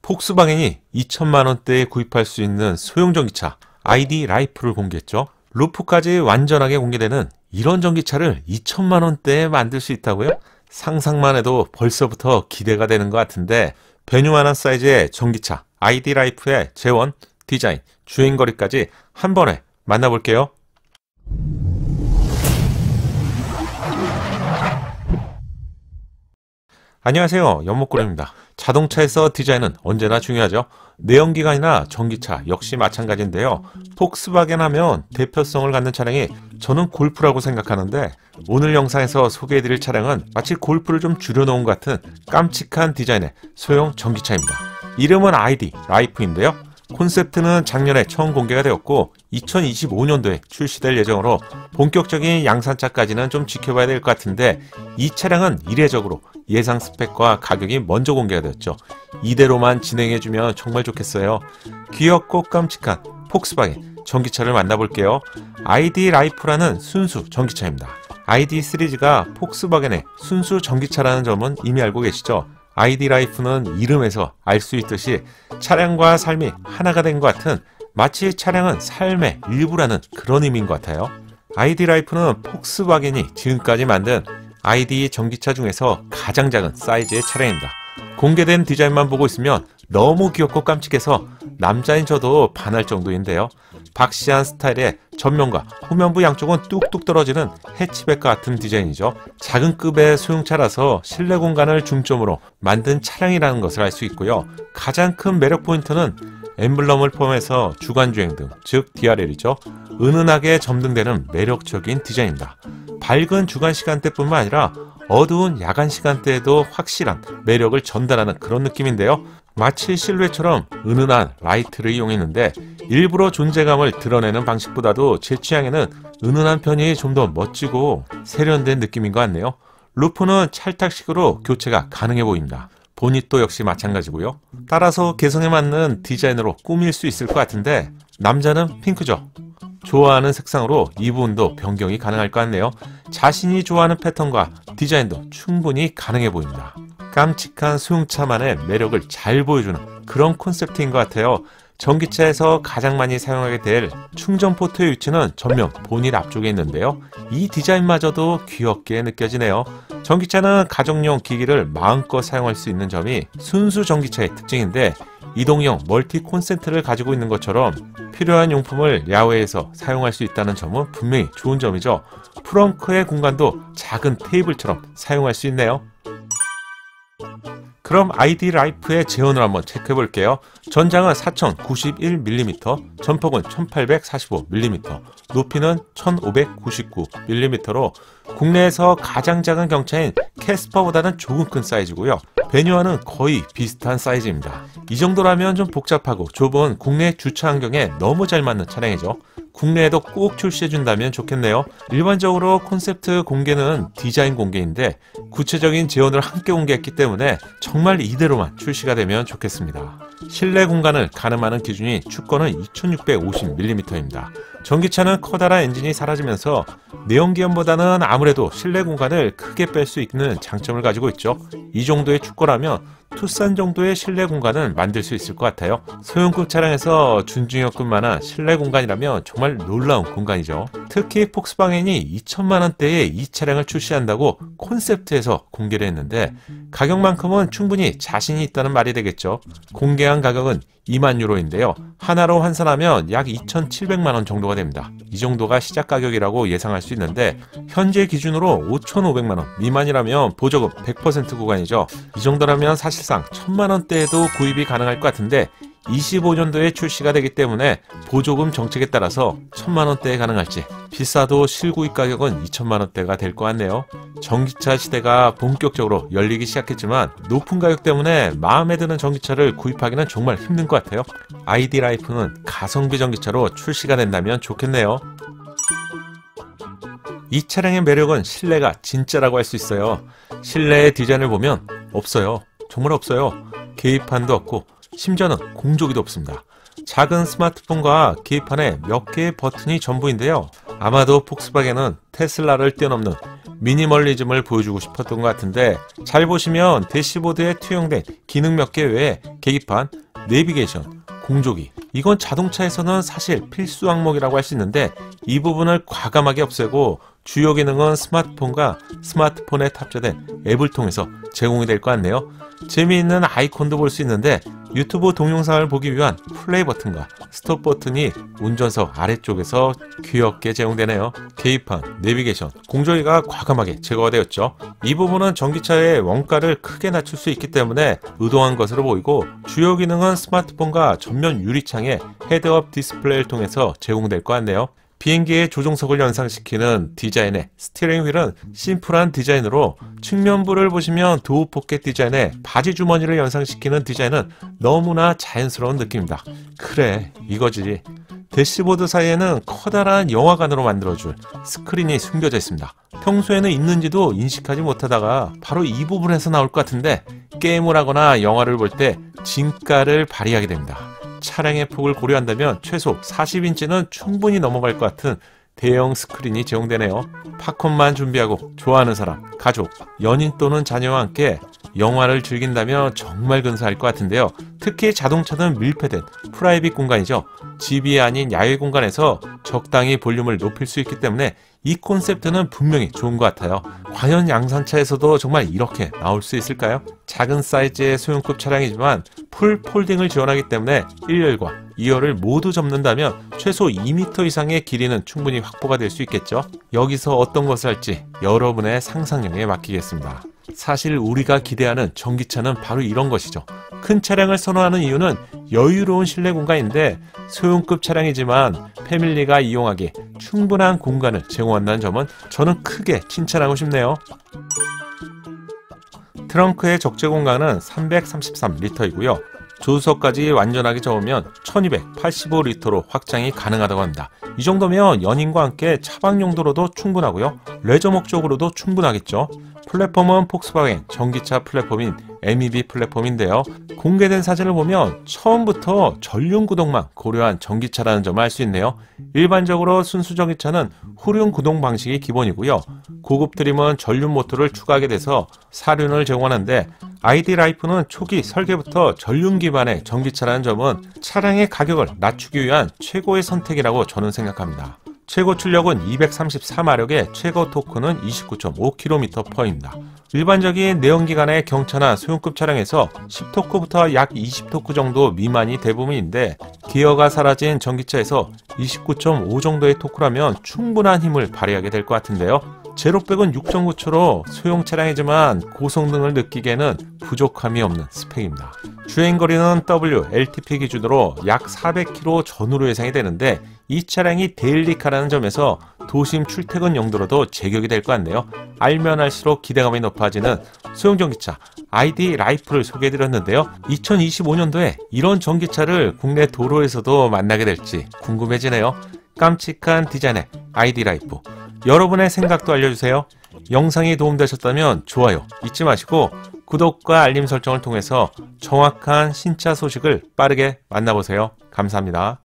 폭스바겐이 2천만원대에 구입할 수 있는 소형 전기차 ID. 라이프를 공개했죠. 루프까지 완전하게 공개되는 이런 전기차를 2천만원대에 만들 수 있다고요? 상상만 해도 벌써부터 기대가 되는 것 같은데, 배뉴만한 사이즈의 전기차 ID. 라이프의 재원, 디자인, 주행거리까지 한 번에 만나볼게요. 안녕하세요, 연목고래입니다. 자동차에서 디자인은 언제나 중요하죠. 내연기관이나 전기차 역시 마찬가지인데요. 폭스바겐 하면 대표성을 갖는 차량이 저는 골프라고 생각하는데, 오늘 영상에서 소개해드릴 차량은 마치 골프를 좀 줄여놓은 것 같은 깜찍한 디자인의 소형 전기차입니다. 이름은 ID. 라이프인데요. 콘셉트는 작년에 처음 공개가 되었고 2025년도에 출시될 예정으로 본격적인 양산차까지는 좀 지켜봐야 될 것 같은데, 이 차량은 이례적으로 예상 스펙과 가격이 먼저 공개가 되었죠. 이대로만 진행해주면 정말 좋겠어요. 귀엽고 깜찍한 폭스바겐 전기차를 만나볼게요. ID. 라이프라는 순수 전기차입니다. ID 시리즈가 폭스바겐의 순수 전기차라는 점은 이미 알고 계시죠? ID. 라이프는 이름에서 알 수 있듯이 차량과 삶이 하나가 된 것 같은, 마치 차량은 삶의 일부라는 그런 의미인 것 같아요. ID. 라이프는 폭스바겐이 지금까지 만든 ID 전기차 중에서 가장 작은 사이즈의 차량입니다. 공개된 디자인만 보고 있으면 너무 귀엽고 깜찍해서 남자인 저도 반할 정도인데요. 박시한 스타일의 전면과 후면부 양쪽은 뚝뚝 떨어지는 해치백과 같은 디자인이죠. 작은 급의 소형차라서 실내 공간을 중점으로 만든 차량이라는 것을 알 수 있고요. 가장 큰 매력 포인트는 엠블럼을 포함해서 주간주행 등, 즉 DRL이죠. 은은하게 점등되는 매력적인 디자인입니다. 밝은 주간 시간대뿐만 아니라 어두운 야간 시간대에도 확실한 매력을 전달하는 그런 느낌인데요. 마치 실루엣처럼 은은한 라이트를 이용했는데, 일부러 존재감을 드러내는 방식보다도 제 취향에는 은은한 편이 좀 더 멋지고 세련된 느낌인 것 같네요. 루프는 찰탁식으로 교체가 가능해 보입니다. 보닛도 역시 마찬가지고요. 따라서 개성에 맞는 디자인으로 꾸밀 수 있을 것 같은데, 남자는 핑크죠. 좋아하는 색상으로 이 부분도 변경이 가능할 것 같네요. 자신이 좋아하는 패턴과 디자인도 충분히 가능해 보입니다. 깜찍한 소형차만의 매력을 잘 보여주는 그런 콘셉트인 것 같아요. 전기차에서 가장 많이 사용하게 될 충전 포트의 위치는 전면 보닛 앞쪽에 있는데요. 이 디자인마저도 귀엽게 느껴지네요. 전기차는 가정용 기기를 마음껏 사용할 수 있는 점이 순수 전기차의 특징인데, 이동형 멀티 콘센트를 가지고 있는 것처럼 필요한 용품을 야외에서 사용할 수 있다는 점은 분명히 좋은 점이죠. 프렁크의 공간도 작은 테이블처럼 사용할 수 있네요. 그럼 ID. 라이프의 재원을 한번 체크해 볼게요. 전장은 4091mm, 전폭은 1845mm, 높이는 1599mm로 국내에서 가장 작은 경차인 캐스퍼보다는 조금 큰 사이즈고요. 배뉴와는 거의 비슷한 사이즈입니다. 이 정도라면 좀 복잡하고 좁은 국내 주차 환경에 너무 잘 맞는 차량이죠. 국내에도 꼭 출시해준다면 좋겠네요. 일반적으로 콘셉트 공개는 디자인 공개인데, 구체적인 재원을 함께 공개했기 때문에 정말 이대로만 출시가 되면 좋겠습니다. 실내 공간을 가늠하는 기준이 축거는 2650mm입니다. 전기차는 커다란 엔진이 사라지면서 내연기관보다는 아무래도 실내 공간을 크게 뺄 수 있는 장점을 가지고 있죠. 이 정도의 축거라면 투싼 정도의 실내 공간을 만들 수 있을 것 같아요. 소형급 차량에서 준중형급만한 실내 공간이라면 정말 놀라운 공간이죠. 특히 폭스바겐이 2천만원대에 이 차량을 출시한다고 콘셉트에서 공개를 했는데, 가격만큼은 충분히 자신이 있다는 말이 되겠죠. 공개한 가격은 2만 유로인데요. 하나로 환산하면 약 2,700만원 정도가 됩니다. 이 정도가 시작 가격이라고 예상할 수 있는데, 현재 기준으로 5,500만원 미만이라면 보조금 100% 구간이죠. 이 정도라면 사실상 1,000만원대에도 구입이 가능할 것 같은데, 25년도에 출시가 되기 때문에 보조금 정책에 따라서 1,000만원대에 가능할지, 비싸도 실구입 가격은 2,000만원대가 될 것 같네요. 전기차 시대가 본격적으로 열리기 시작했지만 높은 가격 때문에 마음에 드는 전기차를 구입하기는 정말 힘든 것 같아요. ID. 라이프는 가성비 전기차로 출시가 된다면 좋겠네요. 이 차량의 매력은 실내가 진짜라고 할 수 있어요. 실내의 디자인을 보면 없어요. 정말 없어요. 계기판도 없고 심지어는 공조기도 없습니다. 작은 스마트폰과 계기판에 몇 개의 버튼이 전부인데요. 아마도 폭스바겐은 테슬라를 뛰어넘는 미니멀리즘을 보여주고 싶었던 것 같은데, 잘 보시면 대시보드에 투영된 기능 몇 개 외에 계기판, 내비게이션, 공조기, 이건 자동차에서는 사실 필수 항목이라고 할 수 있는데 이 부분을 과감하게 없애고 주요 기능은 스마트폰과 스마트폰에 탑재된 앱을 통해서 제공이 될 것 같네요. 재미있는 아이콘도 볼 수 있는데 유튜브 동영상을 보기 위한 플레이 버튼과 스톱 버튼이 운전석 아래쪽에서 귀엽게 제공되네요. 계기판, 내비게이션, 공조기가 과감하게 제거가 되었죠. 이 부분은 전기차의 원가를 크게 낮출 수 있기 때문에 의도한 것으로 보이고, 주요 기능은 스마트폰과 전면 유리창에 헤드업 디스플레이를 통해서 제공될 것 같네요. 비행기의 조종석을 연상시키는 디자인의 스티어링 휠은 심플한 디자인으로, 측면부를 보시면 도어 포켓 디자인의 바지 주머니를 연상시키는 디자인은 너무나 자연스러운 느낌입니다. 그래, 이거지. 대시보드 사이에는 커다란 영화관으로 만들어줄 스크린이 숨겨져 있습니다. 평소에는 있는지도 인식하지 못하다가 바로 이 부분에서 나올 것 같은데, 게임을 하거나 영화를 볼 때 진가를 발휘하게 됩니다. 차량의 폭을 고려한다면 최소 40인치는 충분히 넘어갈 것 같은 대형 스크린이 제공되네요. 팝콘만 준비하고 좋아하는 사람, 가족, 연인 또는 자녀와 함께 영화를 즐긴다면 정말 근사할 것 같은데요. 특히 자동차는 밀폐된 프라이빗 공간이죠. 집이 아닌 야외 공간에서 적당히 볼륨을 높일 수 있기 때문에 이 콘셉트는 분명히 좋은 것 같아요. 과연 양산차에서도 정말 이렇게 나올 수 있을까요? 작은 사이즈의 소형급 차량이지만 풀 폴딩을 지원하기 때문에 1열과 2열을 모두 접는다면 최소 2m 이상의 길이는 충분히 확보가 될 수 있겠죠. 여기서 어떤 것을 할지 여러분의 상상력에 맡기겠습니다. 사실 우리가 기대하는 전기차는 바로 이런 것이죠. 큰 차량을 선호하는 이유는 여유로운 실내 공간인데, 소형급 차량이지만 패밀리가 이용하기에 충분한 공간을 제공한다는 점은 저는 크게 칭찬하고 싶네요. 트렁크의 적재 공간은 333리터이고요. 조수석까지 완전하게 접으면 1285리터로 확장이 가능하다고 합니다. 이 정도면 연인과 함께 차박 용도로도 충분하고요. 레저 목적으로도 충분하겠죠. 플랫폼은 폭스바겐 전기차 플랫폼인 MEB 플랫폼인데요. 공개된 사진을 보면 처음부터 전륜 구동만 고려한 전기차라는 점을 알 수 있네요. 일반적으로 순수 전기차는 후륜 구동 방식이 기본이고요. 고급 트림은 전륜 모터를 추가하게 돼서 사륜을 제공하는데, ID 라이프는 초기 설계부터 전륜 기반의 전기차라는 점은 차량의 가격을 낮추기 위한 최고의 선택이라고 저는 생각합니다. 최고 출력은 234마력에 최고 토크는 29.5km/입니다. 일반적인 내연기관의 경차나 소형급 차량에서 10토크부터 약 20토크 정도 미만이 대부분인데, 기어가 사라진 전기차에서 29.5 정도의 토크라면 충분한 힘을 발휘하게 될 것 같은데요. 제로백은 6.9초로 소형 차량이지만 고성능을 느끼기에는 부족함이 없는 스펙입니다. 주행거리는 WLTP 기준으로 약 400km 전후로 예상이 되는데, 이 차량이 데일리카라는 점에서 도심 출퇴근 용도로도 제격이 될 것 같네요. 알면 알수록 기대감이 높아지는 소형 전기차 ID 라이프를 소개해드렸는데요. 2025년도에 이런 전기차를 국내 도로에서도 만나게 될지 궁금해지네요. 깜찍한 디자인의 ID 라이프, 여러분의 생각도 알려주세요. 영상이 도움되셨다면 좋아요 잊지 마시고, 구독과 알림 설정을 통해서 정확한 신차 소식을 빠르게 만나보세요. 감사합니다.